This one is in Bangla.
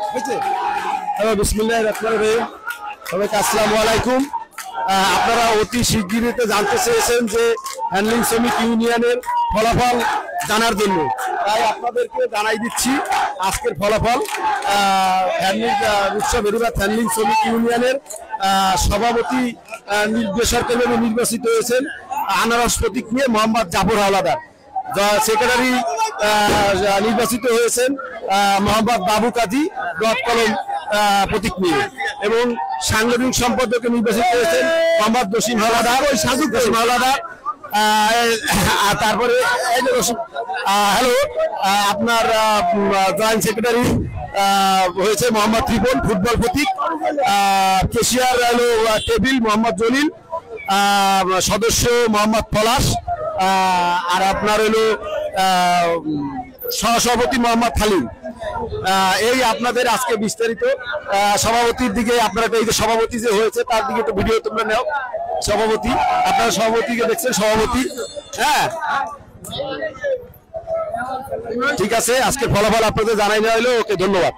হ্যালো, বিসমিল্লাহির রহমানির রহিম। সবাইকে আসসালামু আলাইকুম। আপনারা অতি শিগগিরই জানতে চেয়েছেন যে হ্যান্ডলিং শ্রমিক ইউনিয়নের ফলাফল জানার জন্য, তাই আপনাদেরকে জানাই দিচ্ছি আজকের ফলাফল। উৎসব বেরিবাদ হ্যান্ডলিং শ্রমিক ইউনিয়নের সভাপতি বেসরকারিভাবে নির্বাচিত হয়েছেন আনারস প্রতীক নিয়ে মোহাম্মদ জাফর হাওলাদার। সেক্রেটারি নির্বাচিত হয়েছেন মোহাম্মদ বাবু কাজী ডট কলম প্রতীক নিয়ে, এবং সাংগঠনিক সম্পাদক নির্বাচিত হয়েছেন মোহাম্মদ জসিম হাওলাদার, ওই সাজু জসিম হাওলাদার। তারপরে হ্যালো, আপনার জয়েন্ট সেক্রেটারি হয়েছে মোহাম্মদ ত্রিপন ফুটবল প্রতীক। কেশিয়ার হলো টেবিল মোহাম্মদ জলিল, সদস্য মোহাম্মদ পলাশ, আর আপনার হলো সহসভাপতি মোহাম্মদ খালিল। এই আপনাদের আজকে বিস্তারিত সভাপতির দিকে, আপনারা এই যে সভাপতি যে হয়েছে তার দিকে একটু ভিডিও তোমরা নাও। সভাপতি, আপনারা সভাপতিকে দেখছেন, সভাপতি। হ্যাঁ, ঠিক আছে, আজকে ফলাফল আপনাদের জানাই দেওয়া হলো। ওকে, ধন্যবাদ।